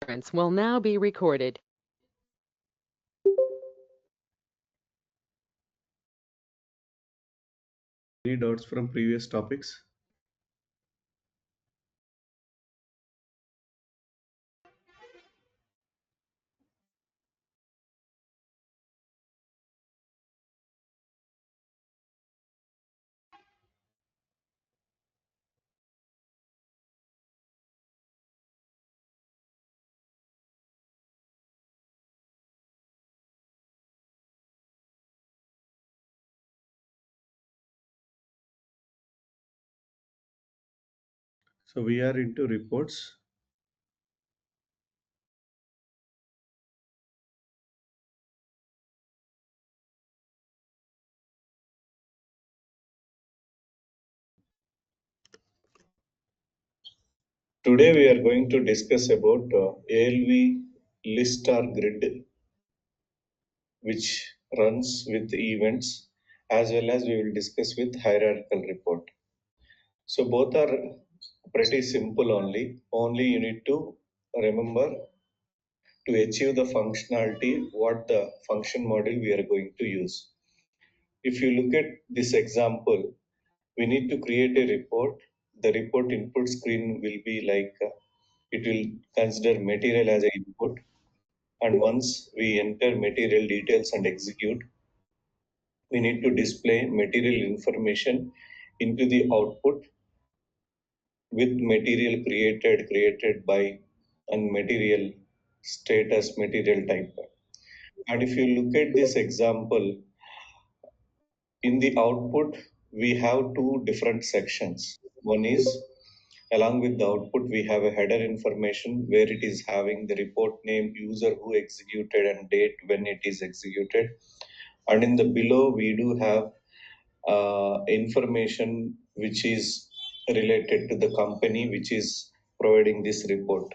conference will now be recorded. Any doubts from previous topics? So we are into reports. Today we are going to discuss about ALV list or grid, which runs with events, as well as we will discuss with hierarchical report. So both are pretty simple only. Only you need to remember to achieve the functionality what the function model we are going to use. If you look at this example, we need to create a report. The report input screen will be like it will consider material as an input, and once we enter material details and execute, we need to display material information into the output with material created by and material status material type. And if you look at this example, in the output, we have two different sections. One is along with the output, we have a header information where it is having the report name, user who executed, and date when it is executed. And in the below, we do have information which is related to the company which is providing this report.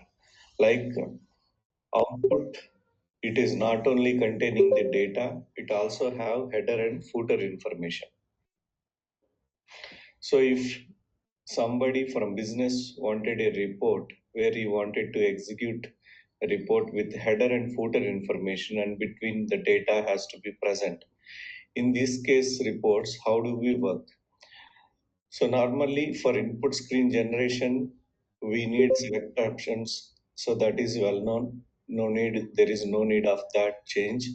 Like output, it is not only containing the data, it also have header and footer information. So if somebody from business wanted a report where he wanted to execute a report with header and footer information and between the data has to be present. In this case reports, how do we work? So normally for input screen generation, we need select options. So that is well known. No need, there is no need of that change.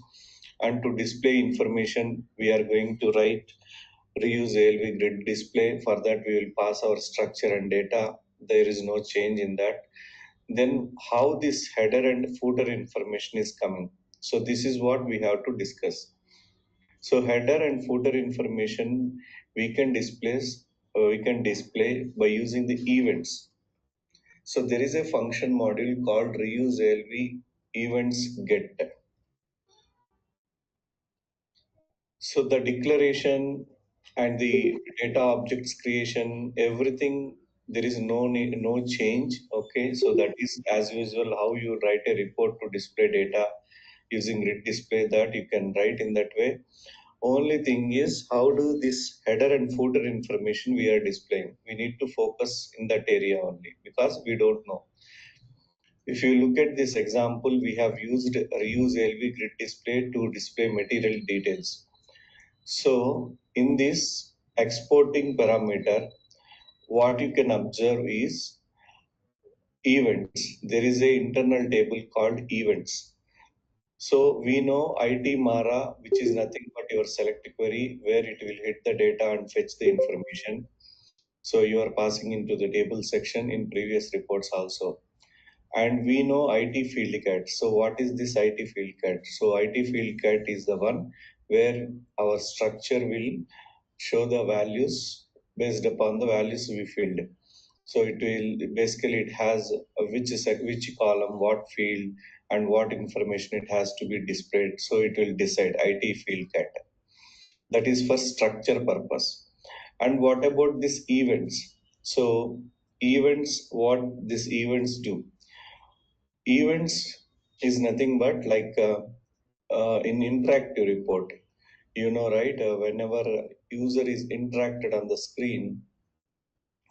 And to display information, we are going to write reuse ALV grid display. For that, we will pass our structure and data. There is no change in that. Then how this header and footer information is coming. So this is what we have to discuss. So header and footer information we can display by using the events. So there is a function module called reuse ALV events get. So the declaration and the data objects creation, everything there is no need, no change. Okay, so that is as usual how you write a report to display data using grid display that you can write in that way. Only thing is how do this header and footer information we are displaying. We need to focus in that area only because we don't know. If you look at this example, we have used reuse ALV grid display to display material details. So in this exporting parameter, what you can observe is events. There is a internal table called events. So we know IT Mara, which is nothing but your select query, where it will hit the data and fetch the information. So you are passing into the table section in previous reports also. And we know IT field cat. So what is this IT field cat? So IT field cat is the one where our structure will show the values based upon the values we filled. So it will basically it has which column, what field, and what information it has to be displayed. So it will decide IT field cat. That is for structure purpose. And what about these events? So events, what these events do? Events is nothing but like in interactive report. You know, right? Whenever user is interacted on the screen,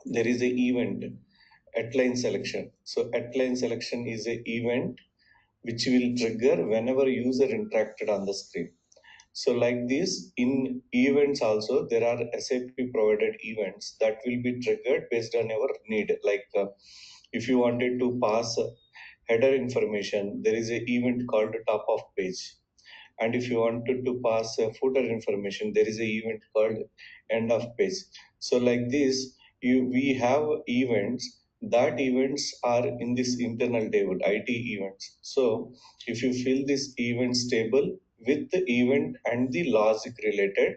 there is a event at line selection. So at line selection is a event which will trigger whenever user interacted on the screen. So like this, in events also, there are SAP provided events that will be triggered based on our need. Like if you wanted to pass header information, there is an event called top of page. And if you wanted to pass footer information, there is an event called end of page. So like this, we have events. That events are in this internal table, IT events. So if you fill this events table with the event and the logic related,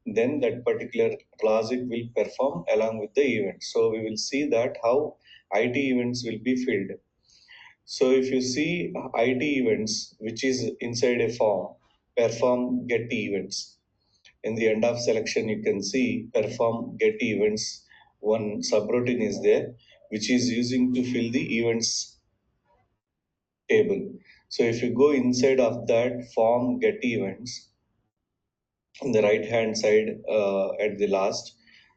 then that particular logic will perform along with the event. So we will see that how IT events will be filled. So if you see IT events, which is inside a form, perform get events. In the end of selection, you can see perform get events. One subroutine is there, which is using to fill the events table. So if you go inside of that form get events, on the right hand side at the last,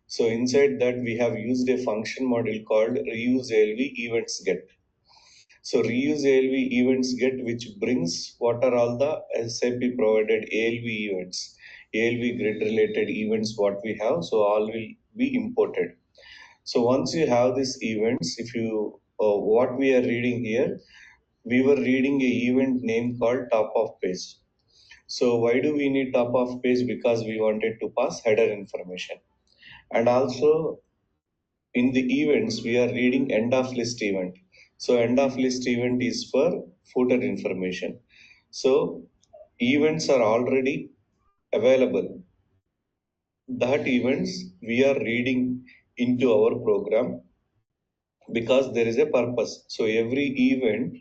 so inside that we have used a function module called reuse ALV events get. So reuse ALV events get, which brings what are all the SAP provided ALV events, ALV grid related events what we have. So all will be imported. So once you have these events, if you what we are reading here, we were reading a event name called top of page. So why do we need top of page? Because we wanted to pass header information. And also in the events, we are reading end of list event. So end of list event is for footer information. So events are already available. That events we are reading into our program because there is a purpose. So every event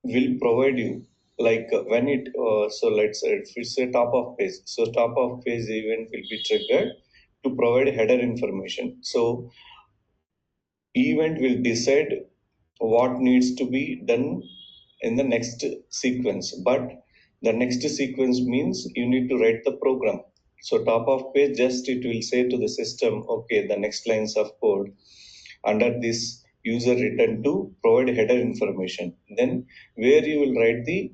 will provide you like when it so let's say if it's a top of page, so top of page event will be triggered to provide header information. So event will decide what needs to be done in the next sequence, but the next sequence means you need to write the program. So top of page, just it will say to the system, okay, the next lines of code under this user return to provide header information. Then where you will write the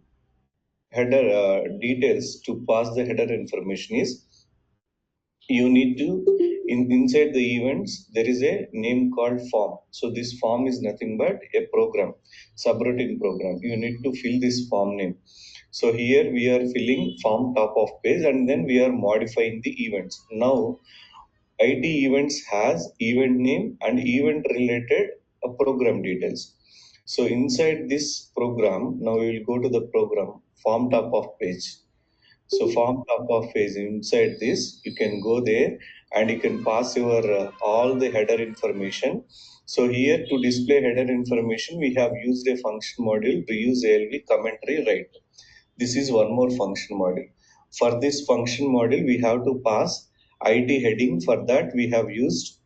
header details to pass the header information is you need to inside the events there is a name called form. So this form is nothing but a program, subroutine program. You need to fill this form name. So here we are filling form top of page and then we are modifying the events. Now IT events has event name and event related program details. So inside this program, now we will go to the program form top of page. So form top of page, inside this, you can go there and you can pass your all the header information. So here to display header information, we have used a function module reuse ALV commentary write. This is one more function module. For this function module, we have to pass IT heading. For that, we have used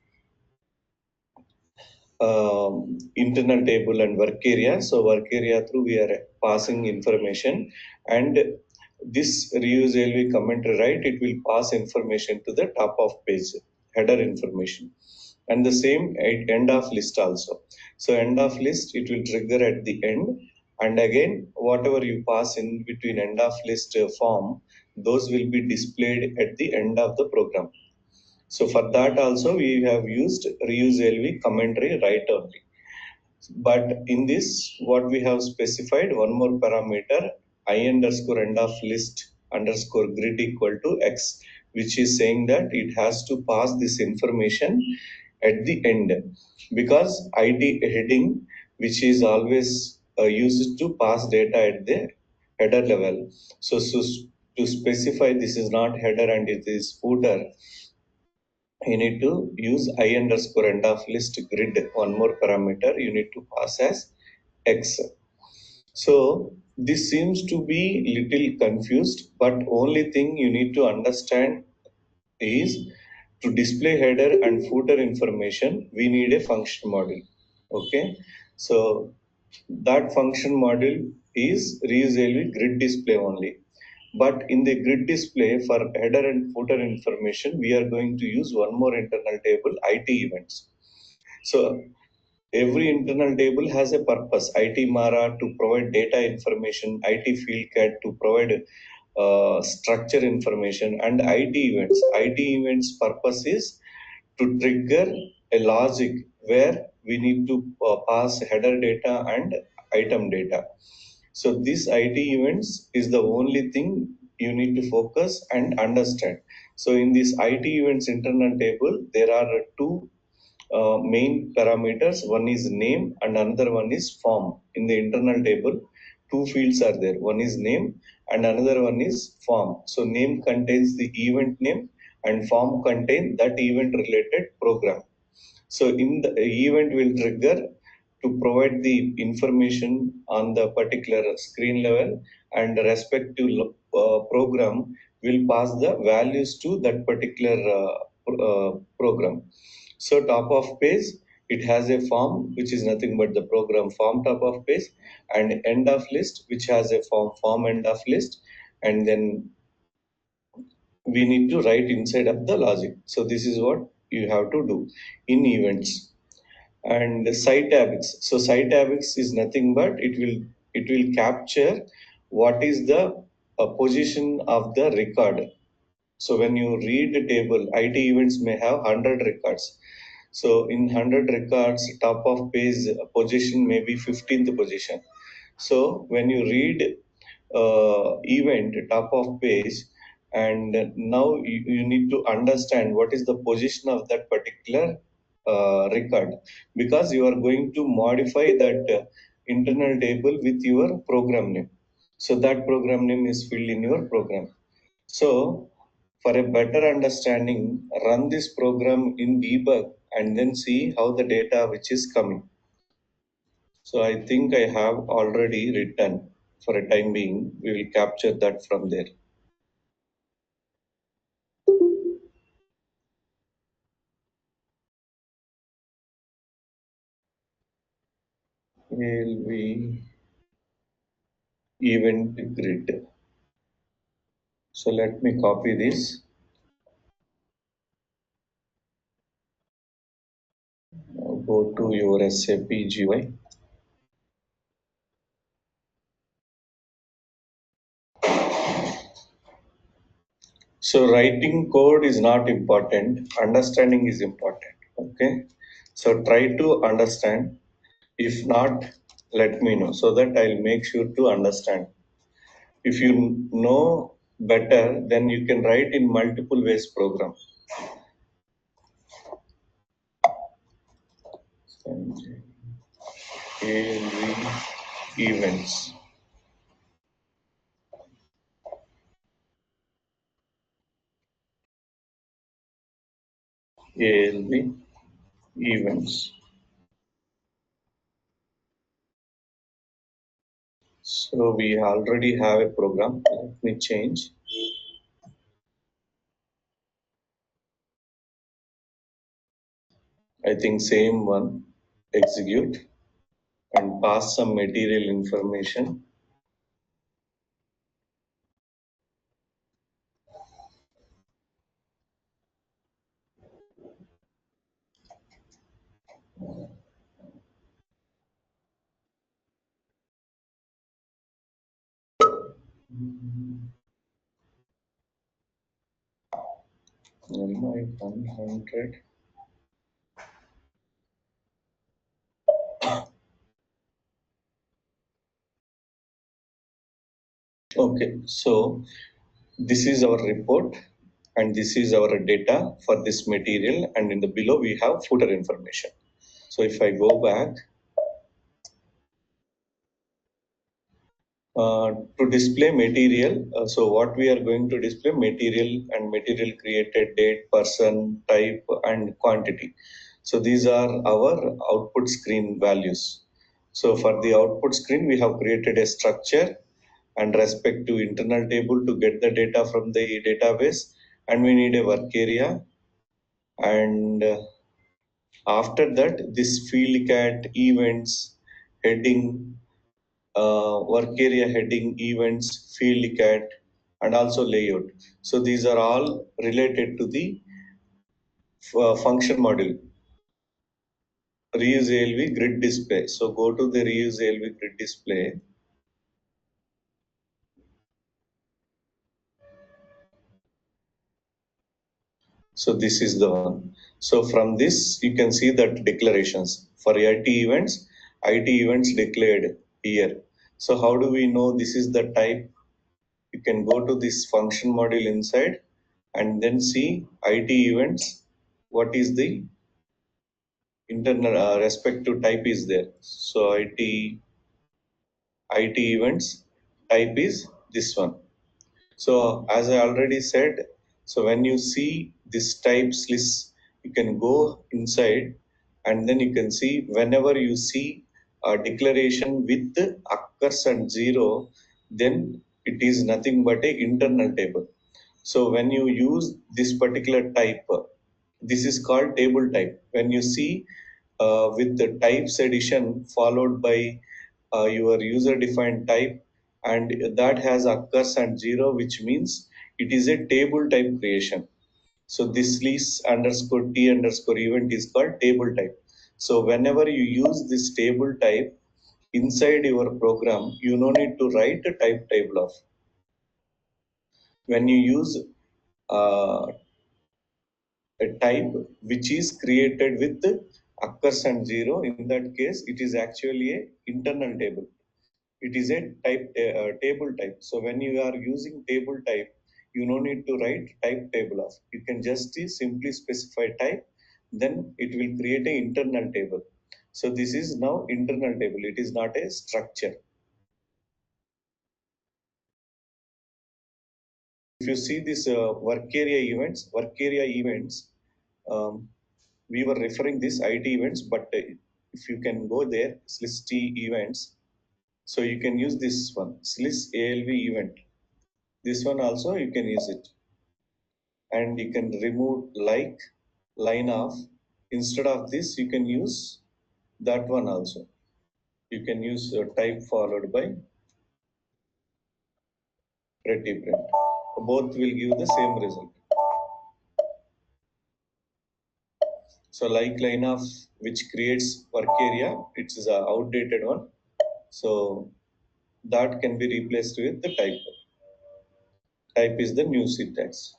internal table and work area. So work area through we are passing information, and this reuse LV commentary right, it will pass information to the top of page header information, and the same at end of list also. So end of list it will trigger at the end, and again whatever you pass in between end of list form, those will be displayed at the end of the program. So for that also we have used reuse LV commentary right only. But in this, what we have specified one more parameter, I underscore end of list underscore grid equal to X, which is saying that it has to pass this information at the end, because ID heading, which is always used to pass data at the header level. So to specify this is not header and it is footer, you need to use I underscore end of list grid. One more parameter you need to pass as X. So this seems to be little confused, but only thing you need to understand is to display header and footer information, we need a function module. Okay. So that function module is reusable grid display only. But in the grid display for header and footer information, we are going to use one more internal table, IT events. So every internal table has a purpose. IT Mara to provide data information, IT Fieldcat to provide structure information, and IT events. IT events purpose is to trigger a logic where we need to pass header data and item data. So this IT events is the only thing you need to focus and understand. So in this IT events internal table, there are two main parameters. One is name and another one is form. In the internal table, two fields are there. One is name and another one is form. So name contains the event name and form contain that event related program. So in the event will trigger to provide the information on the particular screen level, and the respective program will pass the values to that particular program. So top of page, it has a form which is nothing but the program form top of page, and end of list which has a form end of list, and then we need to write inside of the logic. So this is what you have to do in events. And site habits. So site habits is nothing but it will capture what is the position of the record. So when you read the table, IT events may have 100 records. So in 100 records, top of page position may be 15th position. So when you read event top of page, and now you need to understand what is the position of that particular record, because you are going to modify that internal table with your program name. So that program name is filled in your program. So for a better understanding, run this program in debug and then see how the data which is coming. So I think I have already written. For a time being, we will capture that from there. Will be event grid. So let me copy this. Now go to your SAP GUI. So writing code is not important. Understanding is important. Okay. So try to understand. If not, let me know so that I'll make sure to understand. If you know better, then you can write in multiple ways program. ALV events. ALV events. So we already have a program. Let me change. I think same one. Execute and pass some material information. MI 100. Okay, so this is our report and this is our data for this material, and in the below we have footer information. So if I go back to display material, so what we are going to display material and material created date, person, type and quantity. So these are our output screen values. So for the output screen, we have created a structure and respect to internal table to get the data from the database, and we need a work area, and after that this field cat events heading, work area heading events field cat, and also layout. So these are all related to the function module. reuse ALV grid display. So go to the reuse ALV grid display. So this is the one. So from this, you can see that declarations for IT events declared here. So how do we know this is the type? You can go to this function module inside and then see IT events. What is the internal respective type is there? So IT events type is this one. So as I already said, so when you see this types list, you can go inside and then you can see whenever you see a declaration with occurs and zero, then it is nothing but a internal table. So when you use this particular type, this is called table type. When you see with the types addition followed by your user defined type and that has occurs and zero, which means it is a table type creation. So this list underscore t underscore event is called table type. So whenever you use this table type inside your program, you no need to write a type table of. When you use uh, a type which is created with occurs and zero, in that case it is actually a internal table. It is a table type. So when you are using table type, you no need to write type table of. You can just simply specify type, then it will create an internal table. So this is now internal table, it is not a structure. If you see this work area events, um, we were referring this IT events, but if you can go there, list events, so you can use this one, list ALV event. This one also you can use it, and you can remove like line of. Instead of this, you can use that one also. You can use type followed by pretty print. Both will give the same result. So like line of which creates work area, it is a outdated one. So that can be replaced with the type. Type is the new syntax.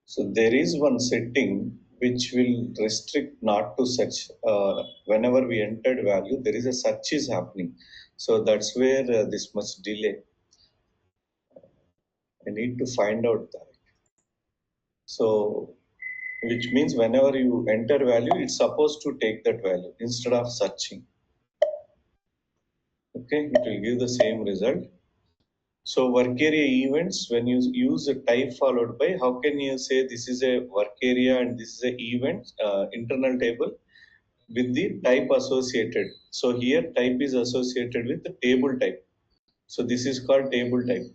So there is one setting which will restrict not to search. Whenever we entered value, there is a search is happening. So that's where this much delay. I need to find out that. So which means whenever you enter value, it's supposed to take that value instead of searching. Okay, it will give the same result. So work area events, when you use a type followed by, how can you say this is a work area and this is a event internal table with the type associated. So here type is associated with the table type. So this is called table type.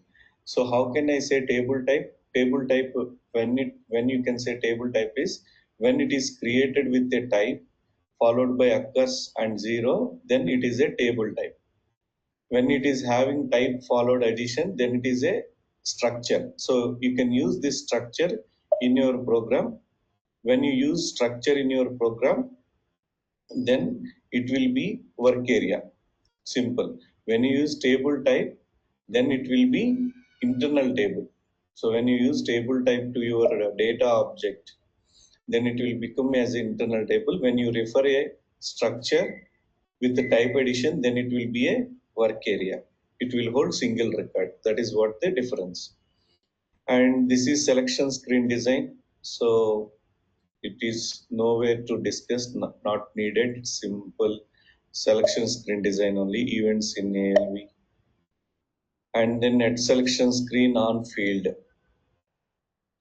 So how can I say table type? Table type, when you can say table type is when it is created with a type followed by occurs and zero, then it is a table type. When it is having type followed addition, then it is a structure. So you can use this structure in your program. When you use structure in your program, then it will be work area. Simple. When you use table type, then it will be internal table. So when you use table type to your data object, then it will become as internal table. When you refer a structure with the type addition, then it will be a work area. It will hold single record. That is what the difference. And this is selection screen design. So it is nowhere to discuss, not needed. Simple selection screen design only, events in ALV. And then at selection screen on field.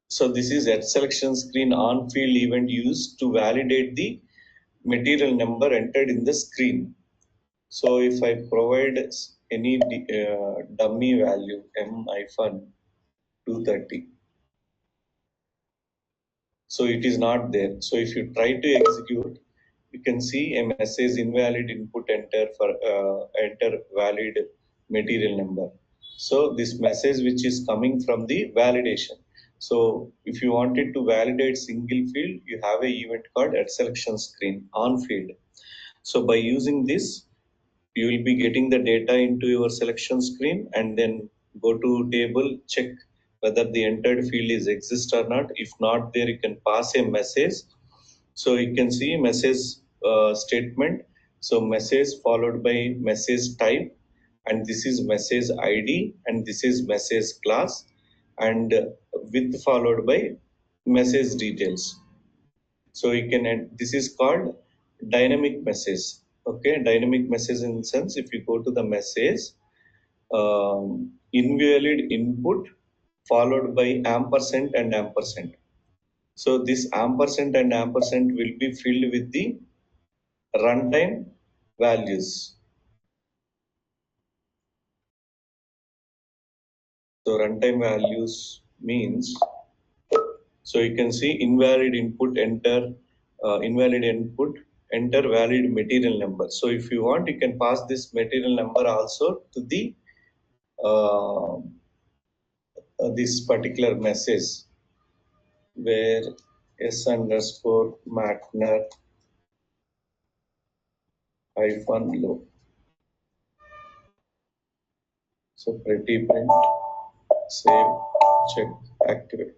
So this is at selection screen on field event used to validate the material number entered in the screen. So if I provide any dummy value M-230, So it is not there. So if you try to execute, you can see a message invalid input enter for enter valid material number. So this message which is coming from the validation. So if you wanted to validate single field, you have a event called at selection screen on field. So by using this, you will be getting the data into your selection screen and then go to table, check whether the entered field is exist or not. If not there, you can pass a message. So you can see message statement. So message followed by message type, and this is message ID, and this is message class, and with followed by message details. So you can add, this is called dynamic message. Okay, dynamic message in the sense if you go to the message, invalid input followed by ampersand and ampersand. So this ampersand and ampersand will be filled with the runtime values. So runtime values means, so you can see invalid input invalid input enter valid material number. So if you want, you can pass this material number also to the this particular message where s underscore Matner hyphen low. So pretty print, save, check, activate.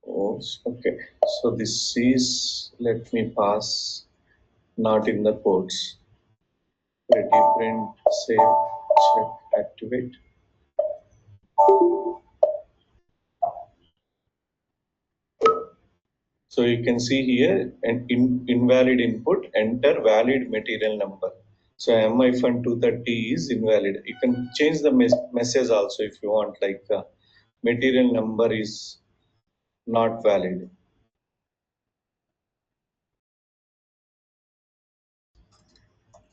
Oh, okay. So this is, let me pass, not in the quotes. Pretty print, save, check, activate. So you can see here an invalid input, enter valid material number. So M-230 is invalid. You can change the message also if you want, like material number is not valid.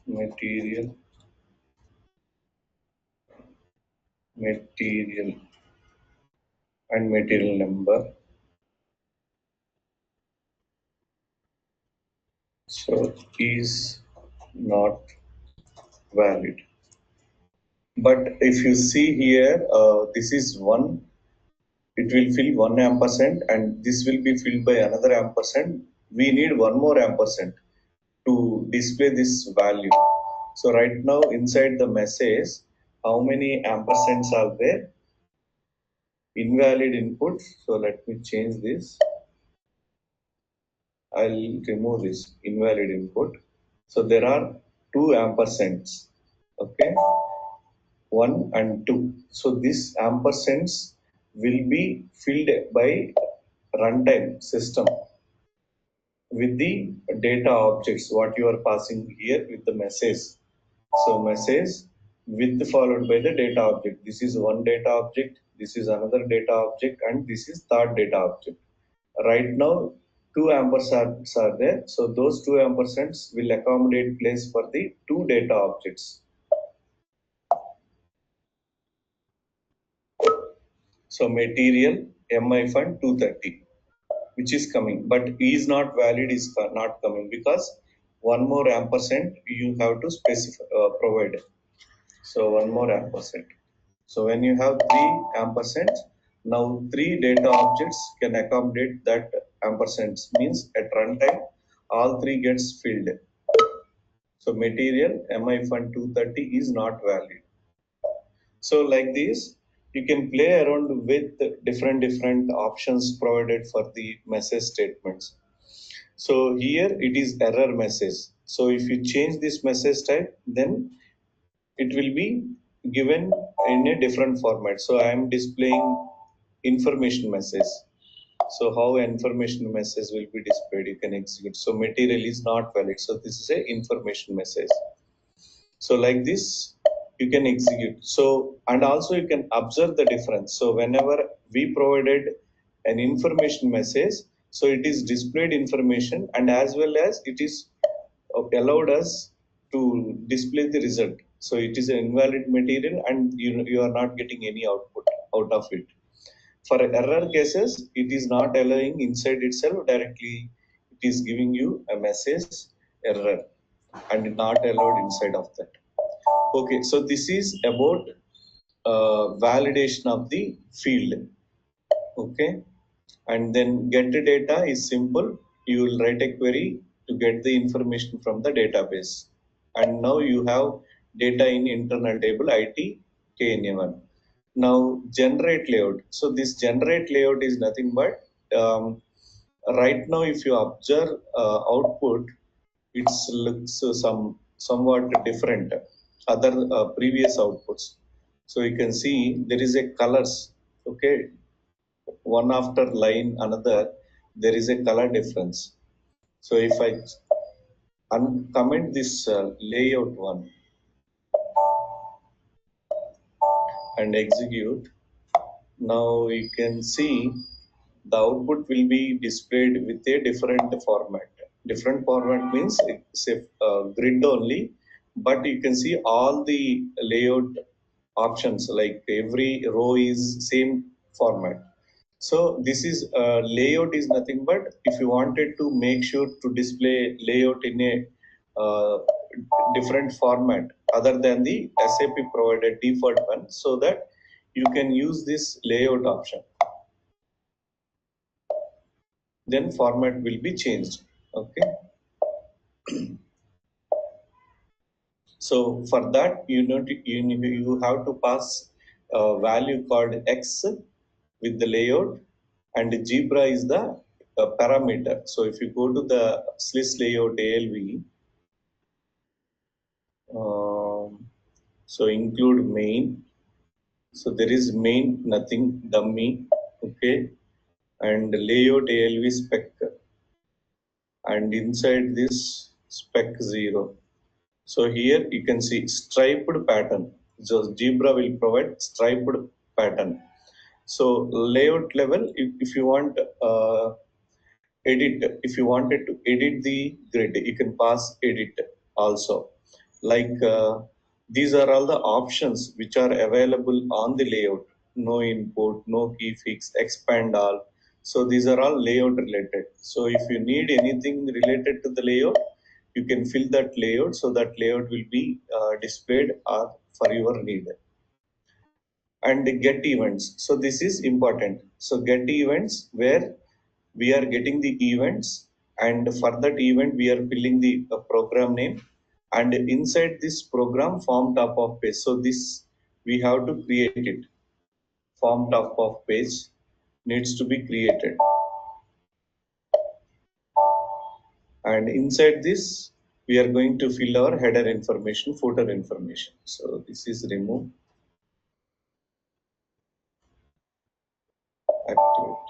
Material, material, and material number. So is not valid. But if you see here, this is one, it will fill 1 ampersand and this will be filled by another ampersand. We need one more ampersand to display this value. So right now inside the message, how many ampersands are there? Invalid input. So let me change this. I'll remove this invalid input. So there are two ampersands. Okay. 1 and 2. So this ampersands will be filled by runtime system with the data objects, what you are passing here with the message. So message with followed by the data object. This is one data object, this is another data object, and this is third data object. Right now, two ampersands are there. So those two ampersands will accommodate place for the two data objects. So material M-230, which is coming, but is not valid is not coming because one more ampersand you have to specify provide. So one more ampersand. So when you have three ampersands, now three data objects can accommodate that ampersands, means at runtime all three gets filled. So material Mi-230 is not valid. So like this, you can play around with different options provided for the message statements. So here it is error message. So if you change this message type, then it will be given in a different format. So I am displaying information message. So how information message will be displayed, you can execute. So material is not valid. So this is a information message. So like this, you can execute. So, and also you can observe the difference. So whenever we provided an information message, so it is displayed information and as well as it is allowed us to display the result. So it is an invalid material and you are not getting any output out of it. For error cases, it is not allowing inside itself directly. It is giving you a message error and not allowed inside of that. Okay, so this is about validation of the field. Okay, and then get the data is simple. You will write a query to get the information from the database. And now you have data in internal table IT KNA1. Now generate layout. So this generate layout is nothing but right now if you observe output, it looks somewhat different other previous outputs. So you can see there is a colors. Okay, one after line another, there is a color difference. So if I uncomment this layout one and execute, now you can see the output will be displayed with a different format. Different format means it's a grid only, but you can see all the layout options, like every row is same format. So this is layout is nothing but if you wanted to make sure to display layout in a uh, different format other than the SAP provided default one, so that you can use this layout option. Then format will be changed. Okay. So for that, you have to pass a value called X with the layout, and zebra is the parameter. So if you go to the SLIS layout ALV, so include main. So there is main, nothing, dummy, okay, and layout ALV spec, and inside this spec 0. So here you can see striped pattern. So Zebra will provide striped pattern. So layout level, if you want edit, if you wanted to edit the grid, you can pass edit also. Like these are all the options which are available on the layout. No input, no key fix, expand all. So these are all layout related. So if you need anything related to the layout, you can fill that layout, so that layout will be displayed for your need. And get events. So this is important. So get events where we are getting the events, and for that event we are filling the program name, and inside this program form top of page. So this we have to create it. Form top of page needs to be created, and inside this we are going to fill our header information, footer information. So this is remove, activate.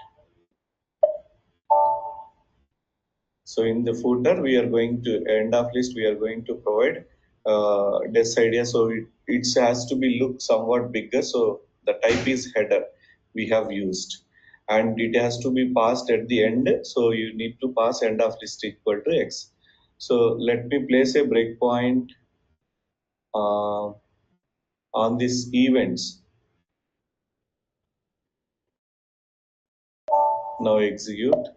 So in the footer, we are going to end of list. We are going to provide this idea. So it has to be look somewhat bigger. So the type is header we have used, and it has to be passed at the end. So you need to pass end of list equal to X. So let me place a breakpoint uh, on this events. Now execute.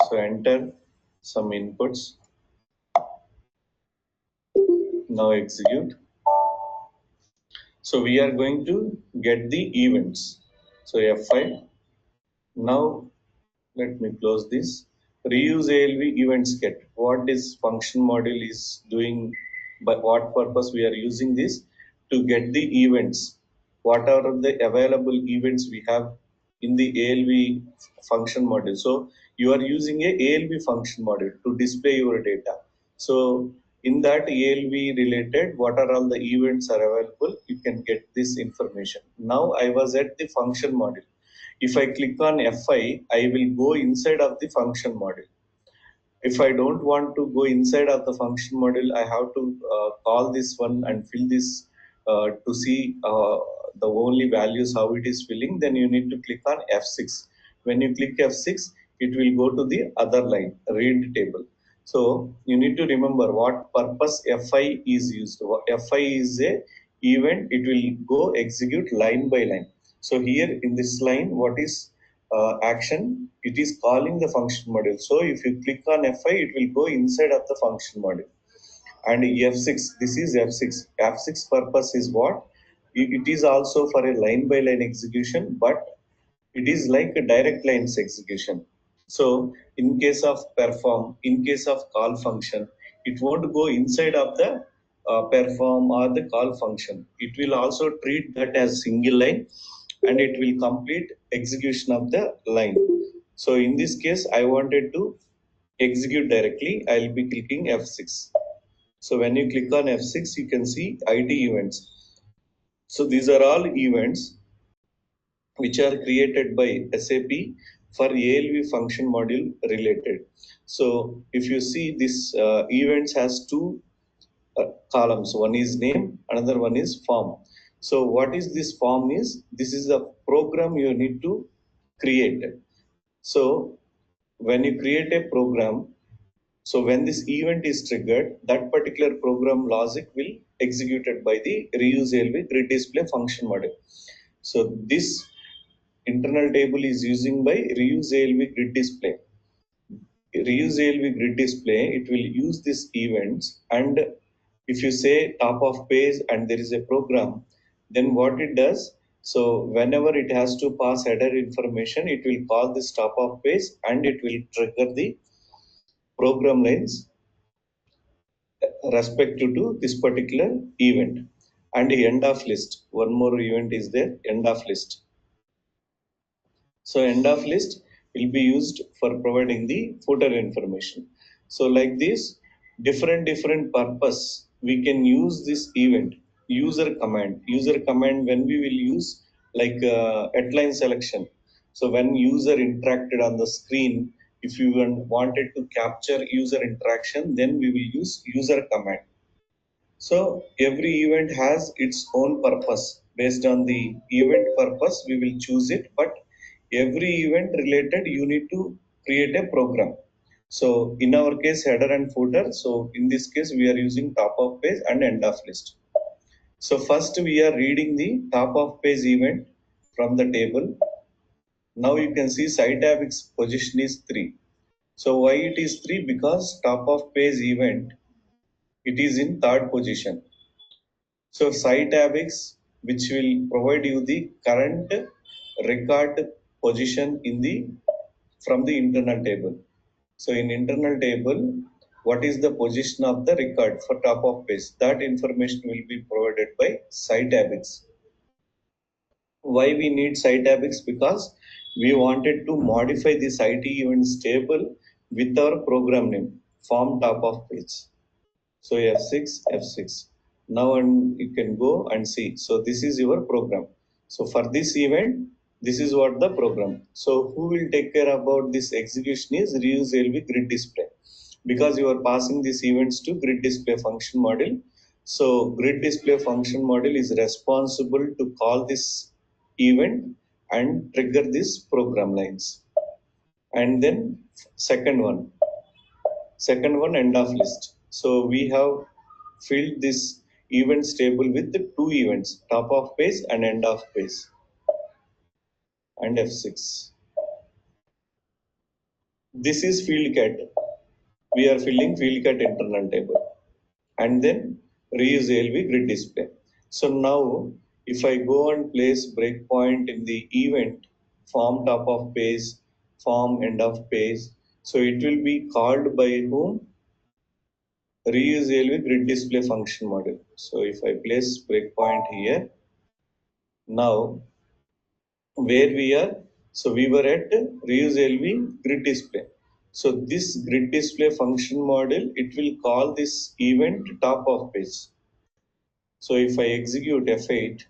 So enter some inputs. Now execute. So we are going to get the events. So F5. Now let me close this. Reuse ALV events get. What this function module is doing, by what purpose we are using this? To get the events. What are the available events we have in the ALV function module? So you are using a ALV function module to display your data. So in that ALV related, what are all the events are available? You can get this information. Now I was at the function module. If I click on F5, I will go inside of the function module. If I don't want to go inside of the function module, I have to call this one and fill this to see the only values how it is filling. Then you need to click on F6. When you click F6, it will go to the other line, read table. So you need to remember what purpose fi is used. Fi is a event, it will go execute line by line. So here in this line, what is action? It is calling the function module. So if you click on fi, it will go inside of the function module. And f6, this is f6. F6 purpose is what? It is also for a line by line execution, but it is like a direct lines execution. So in case of perform, in case of call function, it won't go inside of the perform or the call function. It will also treat that as single line, and it will complete execution of the line. So in this case, I wanted to execute directly. I'll be clicking F6. So when you click on F6, you can see IT events. So these are all events which are created by SAP for ALV function module related. So if you see this events has two columns. One is name, another one is form. So what is this form is? This is a program you need to create. So when you create a program, so when this event is triggered, that particular program logic will executed by the reuse ALV grid display function module. So this internal table is using by reuse ALV grid display. Reuse ALV grid display, it will use this events, and if you say top of page and there is a program, then what it does, so whenever it has to pass header information, it will call this top of page and it will trigger the program lines respective to this particular event. And the end of list, one more event is there, end of list. So end of list will be used for providing the footer information. So like this, different purpose, we can use this event. User command. User command when we will use like headline selection. So when user interacted on the screen, if you wanted to capture user interaction, then we will use user command. So every event has its own purpose. Based on the event purpose, we will choose it. But every event related, you need to create a program. So in our case, header and footer. So in this case, we are using top of page and end of list. So first we are reading the top of page event from the table. Now you can see Cytabix position is 3. So why it is 3? Because top of page event, it is in third position. So Cytabix, which will provide you the current record position in the from the internal table. So in internal table, what is the position of the record for top of page? That information will be provided by Cytabix. Why we need Cytabix? Because we wanted to modify this IT events table with our program name, form top of page. So F6, F6. Now and you can go and see. So this is your program. So for this event, this is what the program. So who will take care about this execution is reuse LV grid display, because you are passing these events to grid display function module. So grid display function module is responsible to call this event and trigger these program lines. And then second one end of list. So we have filled this events table with the two events, top of page and end of page, and F6. This is field cat. We are filling field cat internal table, and then reuse ALV grid display. So now if I go and place breakpoint in the event form top of page, form end of page, so it will be called by whom? Reuse ALV grid display function module. So if I place breakpoint here, now where we are, so we were at reuse LV grid display. So this grid display function model, it will call this event top of page. So if I execute F8,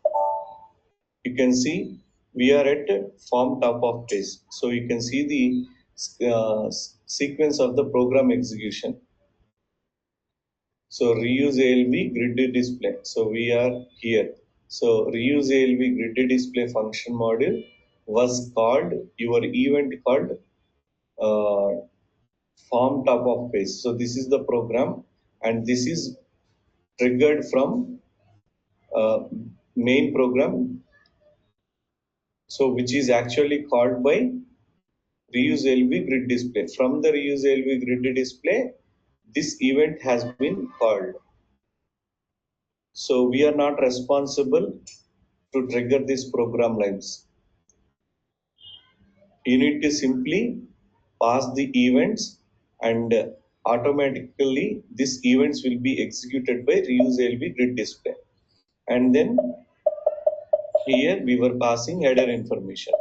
you can see we are at form top of page. So you can see the sequence of the program execution. So reuse ALV grid display. So we are here. So reuse ALV grid display function module was called, your event called uh, form top of page. So this is the program, and this is triggered from uh, main program, so which is actually called by reuse LV grid display. From the reuse LV grid display, this event has been called. So we are not responsible to trigger these program lines. You need to simply pass the events, and automatically these events will be executed by reuse LV grid display. And then here we were passing header information.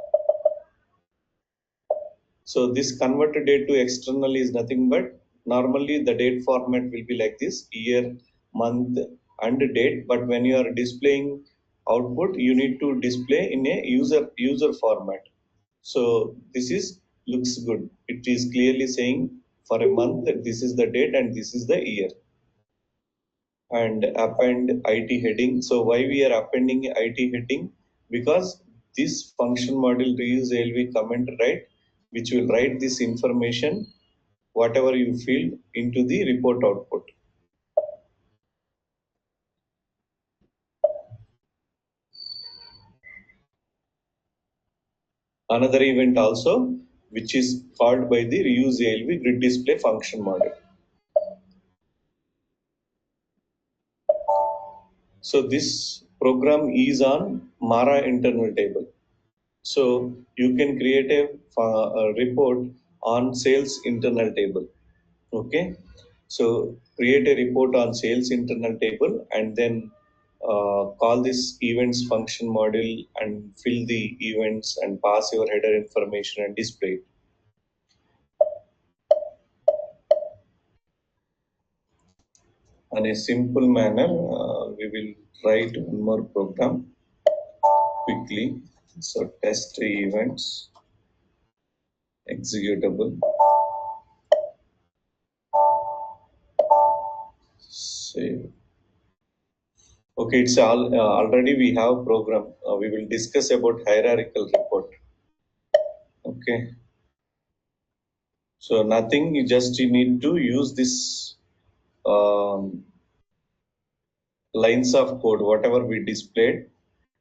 So this converted date to external is nothing but normally the date format will be like this: year, month, and date. But when you are displaying output, you need to display in a user format. So this is looks good. It is clearly saying for a month this is the date and this is the year. And append IT heading. So why we are appending IT heading? Because this function module reuse LV comment write, which will write this information, whatever you fill into the report output. Another event also, which is called by the reuse ALV grid display function model. So this program is on Mara internal table. So you can create a report on sales internal table. Okay. So create a report on sales internal table, and then call this events function model and fill the events and pass your header information and display it. In a simple manner, we will write one more program quickly. So test events, executable, save. Okay, it's all already we have program. We will discuss about hierarchical report. Okay, so nothing. You need to use this um, lines of code, whatever we displayed.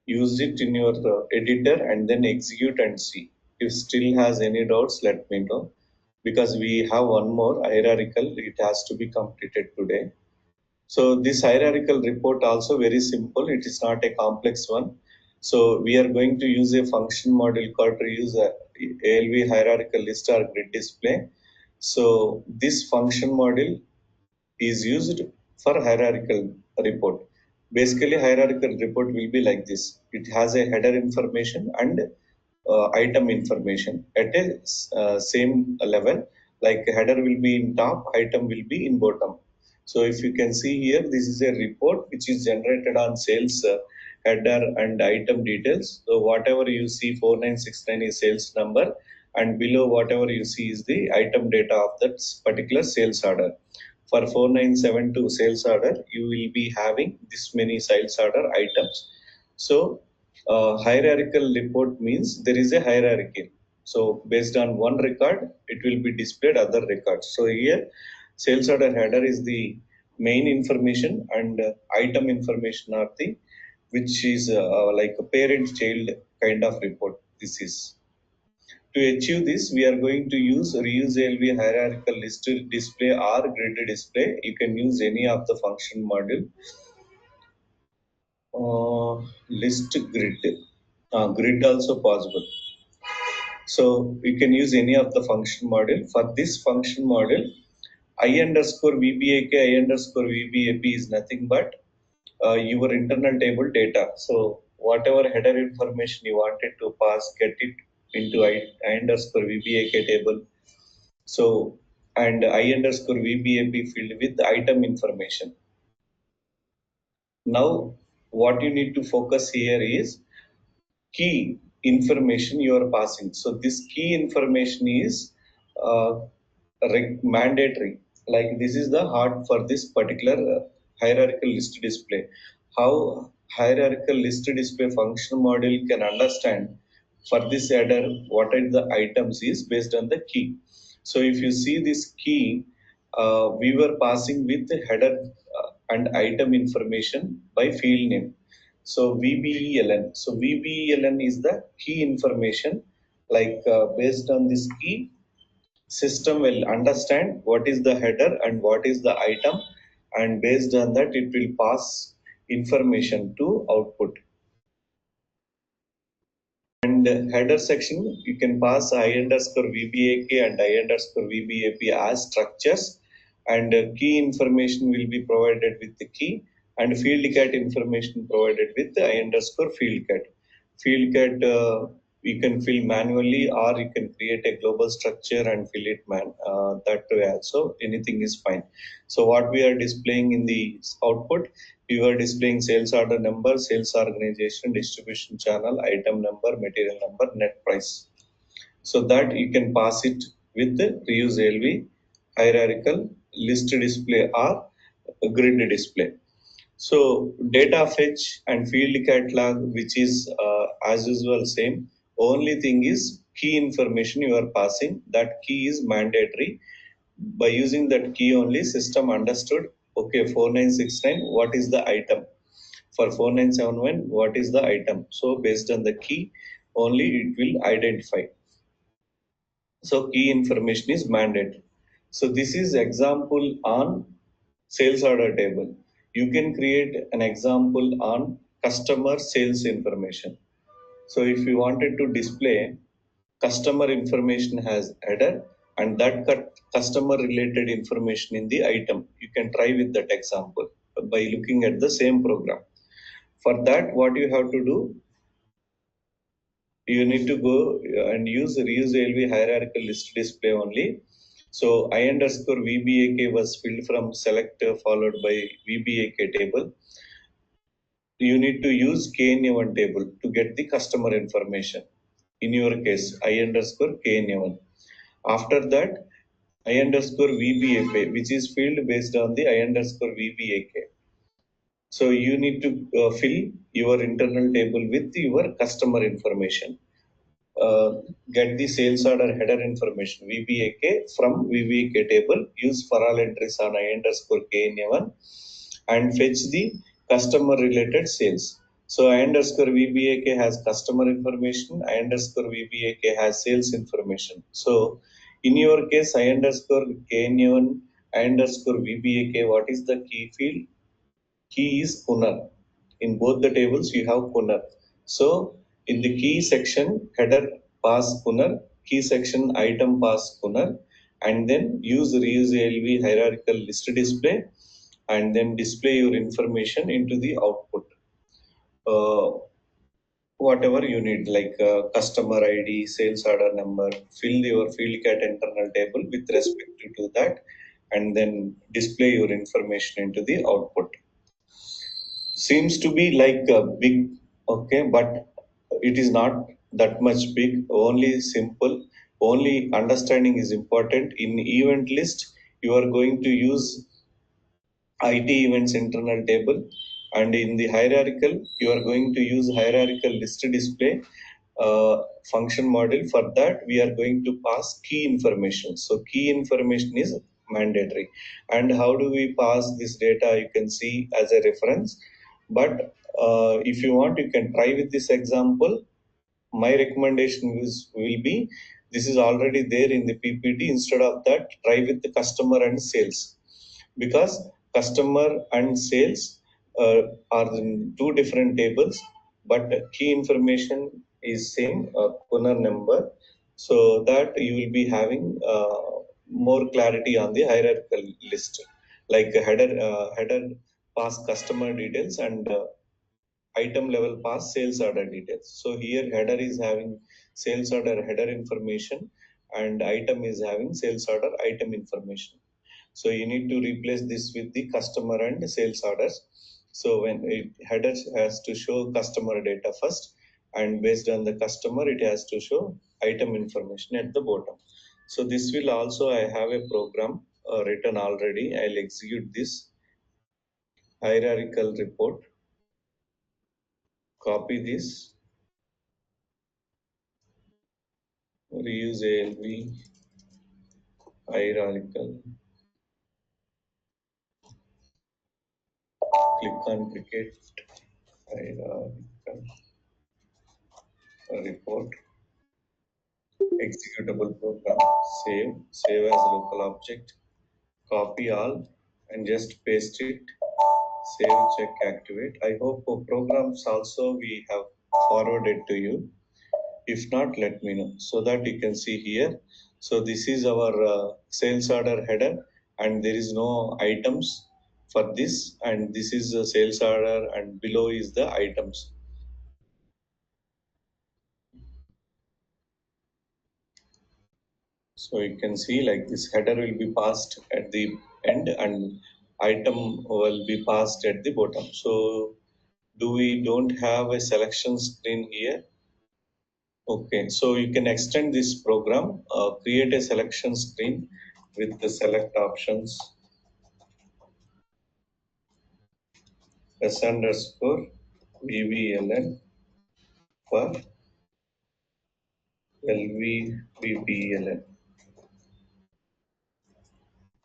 Use it in your editor and then execute and see. If still has any doubts, let me know, because we have one more hierarchical. It has to be completed today. So this hierarchical report also very simple. It is not a complex one. So we are going to use a function model called reuse ALV hierarchical list or grid display. So this function model is used for hierarchical report. Basically, hierarchical report will be like this. It has a header information and item information at a same level. Like header will be in top, item will be in bottom. So if you can see here, this is a report which is generated on sales header and item details. So whatever you see 4969 is sales number, and below whatever you see is the item data of that particular sales order. For 4972 sales order, you will be having this many sales order items. So hierarchical report means there is a hierarchy. So based on one record, it will be displayed other records. So here, sales order header is the main information, and item information are the, which is like a parent-child kind of report. This is. To achieve this, we are going to use reuse LV hierarchical list display or grid display. You can use any of the function module. List grid. Grid also possible. So you can use any of the function model. For this function model, I underscore VBAK, I underscore VBAP is nothing but your internal table data. So whatever header information you wanted to pass, get it into I underscore VBAK table. So, and I underscore VBAP field with item information. Now, what you need to focus here is key information you are passing. So this key information is uh, mandatory. Like this is the heart for this particular hierarchical list display. How hierarchical list display function model can understand for this header what are the items is based on the key. So if you see this key, we were passing with the header and item information by field name. So VBELN. So VBELN is the key information. Like based on this key, system will understand what is the header and what is the item, and based on that, it will pass information to output. And header section, you can pass I underscore VBAK and I underscore VBAP as structures, and key information will be provided with the key, and field cat information provided with the I underscore field cat. Field cat you can fill manually, or you can create a global structure and fill it that way also. Anything is fine. So what we are displaying in the output, we were displaying sales order number, sales organization, distribution channel, item number, material number, net price. So that you can pass it with the reuse ALV, hierarchical, list display, or grid display. So data fetch and field catalog, which is as usual same. Only thing is key information you are passing. That key is mandatory. By using that key only, system understood. Okay, 4969. What is the item? For 4971, what is the item? So based on the key, only it will identify. So key information is mandatory. So this is example on sales order table. You can create an example on customer sales information. So if you wanted to display customer information has header, and that customer related information in the item, you can try with that example by looking at the same program. For that, what you have to do, you need to go and use reuse ALV hierarchical list display only. So I underscore VBAK was filled from select followed by VBAK table. You need to use KNA1 table to get the customer information. In your case, I underscore KNA1. After that, I underscore VBFA, which is filled based on the I underscore VBAK. So you need to fill your internal table with your customer information. Get the sales order header information VBAK from VBAK table. Use for all entries on I underscore KNA1 and fetch the customer related sales. So I underscore VBAK has customer information. I underscore VBAK has sales information. So in your case, I underscore KNA1, I underscore VBAK, what is the key field? Key is Punar. In both the tables, you have Punar. So in the key section, header pass Punar, key section item pass Punar, and then use reuse ALV hierarchical list display, and then display your information into the output. Uh, Whatever you need, like customer ID, sales order number, fill your field cat internal table with respect to that, and then display your information into the output. Seems to be like a big, okay, but it is not that much big, only simple, only understanding is important. In event list, you are going to use IT events internal table, and in the hierarchical, you are going to use hierarchical list display function model. For that, we are going to pass key information. So key information is mandatory. And how do we pass this data? You can see as a reference. But if you want, you can try with this example. My recommendation will be, this is already there in the PPT. Instead of that, try with the customer and sales, because customer and sales are in two different tables, but key information is same, owner number, so that you will be having more clarity on the hierarchical list, like header pass customer details, and item level pass sales order details. So here header is having sales order header information, and item is having sales order item information. So you need to replace this with the customer and sales orders. So when it header has to show customer data first, and based on the customer, it has to show item information at the bottom. So this will also, I have a program written already. I'll execute this hierarchical report, copy this, reuse ALV, hierarchical, click on cricket, hierarchical report, executable program, save as local object, copy all and just paste it, save, check, activate. I hope for programs also we have forwarded to you. If not, let me know so that you can see here. So this is our sales order header and there is no items for this, and this is the sales order and below is the items. So you can see like this header will be passed at the end and item will be passed at the bottom. So do we don't have a selection screen here? Okay, so you can extend this program, create a selection screen with the select options, s VBLN for LVVBLN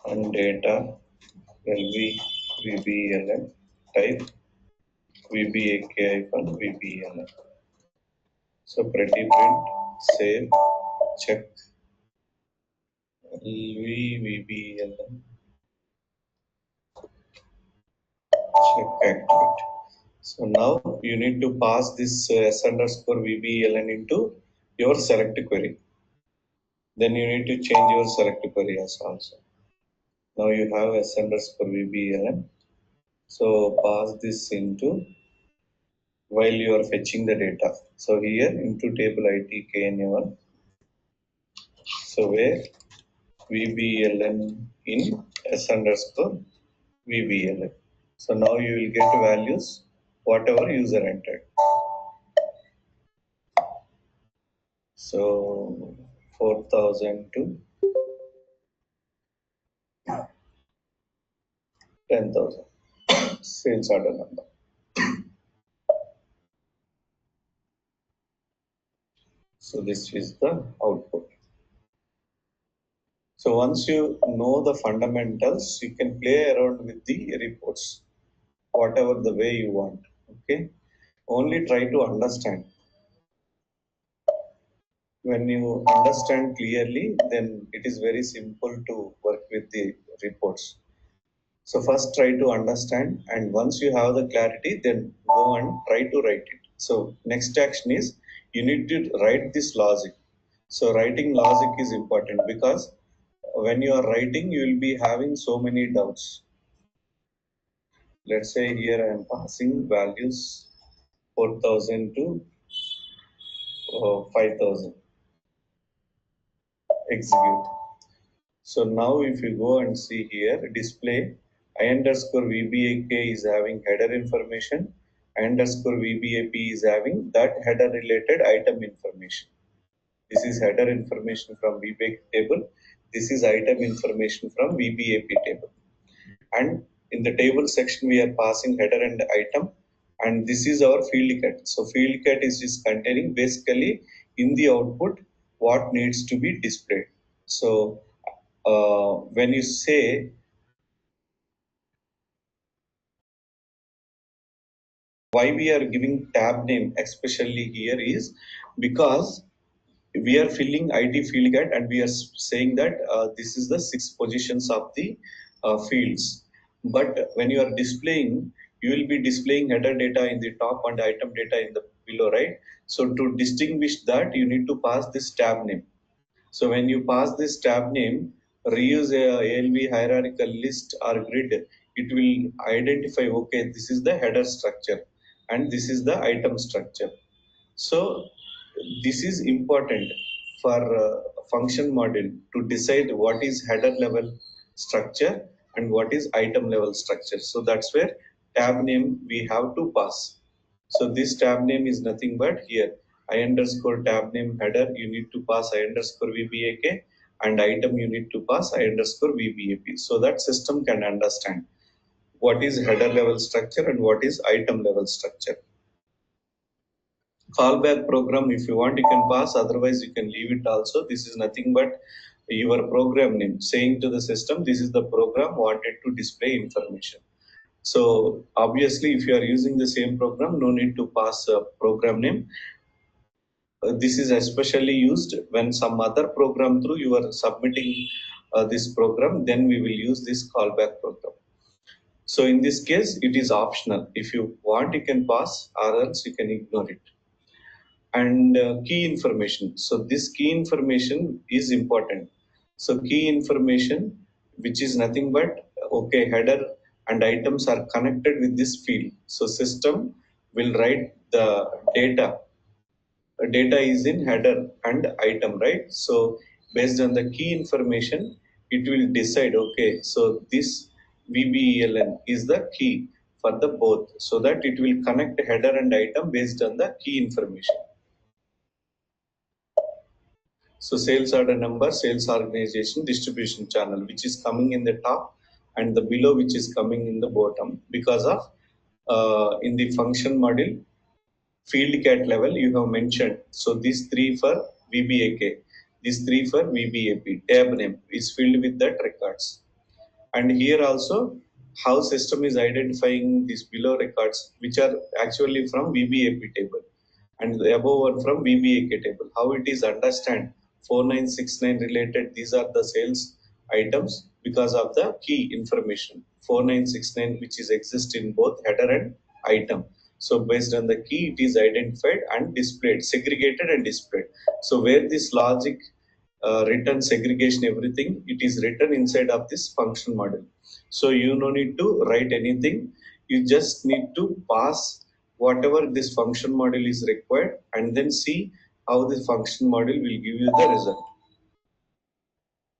and data LVVBLN type VBAK-VBLN. So pretty print, save, check LVVBLN, check activate. So now you need to pass this s_VBLN into your select query. Then you need to change your select query as also. Now you have s_VBLN. So pass this into while you are fetching the data. So here into table IT KNA1. So where VBLN in s_VBLN. So now you will get values whatever user entered. So 4,000 to 10,000 sales order number. So this is the output. So once you know the fundamentals, you can play around with the reports, whatever the way you want. Okay. Only try to understand. When you understand clearly, then it is very simple to work with the reports. So first try to understand, and once you have the clarity, then go and try to write it. So next action is you need to write this logic. So writing logic is important because when you are writing, you will be having so many doubts. Let's say here I am passing values 4,000 to 5,000. Execute. So now if you go and see here, display I_VBAK is having header information, I_VBAP is having that header related item information. This is header information from VBAK table. This is item information from VBAP table. And in the table section, we are passing header and item. And this is our field cat. So field cat is just containing basically in the output what needs to be displayed. So when you say why we are giving tab name especially here is because we are filling ID field cat and we are saying that this is the 6 positions of the fields. But when you are displaying, you will be displaying header data in the top and item data in the below, right? So to distinguish that, you need to pass this tab name. So when you pass this tab name, reuse a ALV hierarchical list or grid, it will identify, okay, this is the header structure and this is the item structure. So this is important for function model to decide what is header level structure and what is item level structure. So that's where tab name we have to pass. So this tab name is nothing but here I_tab name header you need to pass I_VBAK and item you need to pass I_VBAP so that system can understand what is header level structure and what is item level structure. Callback program if you want you can pass, otherwise you can leave it also. This is nothing but your program name, saying to the system, this is the program wanted to display information. So obviously, if you are using the same program, no need to pass a program name. This is especially used when some other program through you are submitting this program, then we will use this callback program. So in this case, it is optional. If you want, you can pass, or else you can ignore it. And key information. So this key information is important. So key information, which is nothing but, okay, header and items are connected with this field. So system will write the data. Data is in header and item, right? So based on the key information, it will decide, okay, so this VBELN is the key for the both, so that it will connect header and item based on the key information. So sales order number, sales organization, distribution channel, which is coming in the top, and the below which is coming in the bottom, because of in the function model field cat level you have mentioned. So these three for VBAK, these three for VBAP, tab name is filled with that records. And here also, how system is identifying these below records, which are actually from VBAP table, and the above one from VBAK table. How it is understand 4969 related, these are the sales items because of the key information 4969, which is exist in both header and item. So based on the key, it is identified and displayed, segregated and displayed. So where this logic written segregation, everything, it is written inside of this function model. So you no need to write anything. You just need to pass whatever this function model is required, and then see how this function model will give you the result.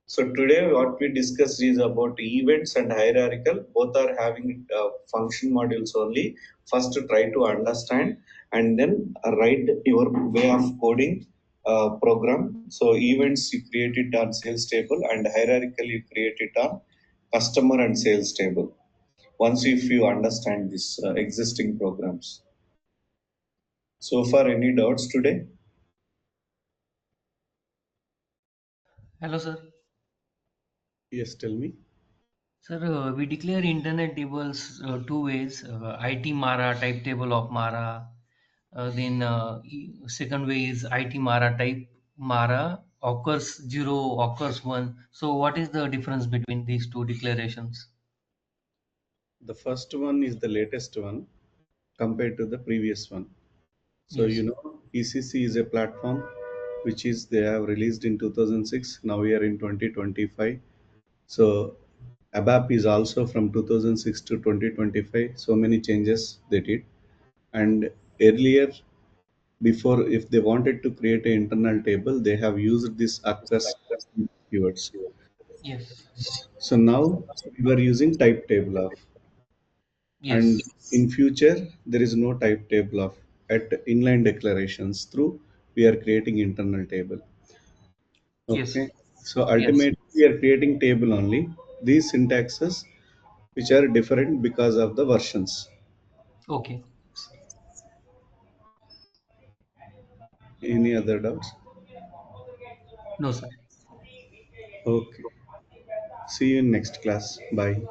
So today what we discussed is about events and hierarchical. Both are having function modules only. First try to understand, and then write your way of coding program. So events you create it on sales table, and hierarchical you create it on customer and sales table. Once if you understand this existing programs. So far any doubts today? Hello, sir. Yes, tell me. Sir, we declare internet tables two ways: IT Mara type table of Mara. Second way is IT Mara type Mara occurs 0, occurs 1. So what is the difference between these two declarations? The first one is the latest one compared to the previous one. So Yes. ECC is a platform which is they have released in 2006. Now we are in 2025. So ABAP is also from 2006 to 2025. So many changes they did. And earlier, before, if they wanted to create an internal table, they have used this occurs keywords. Yes. So now we were using type table of, and Yes. in future there is no type table of at inline declarations through we are creating internal table. Yes. Okay, so Yes. ultimately we are creating table only. These syntaxes which are different because of the versions. Okay. Any other doubts? No, sir. Okay, see you in next class. Bye.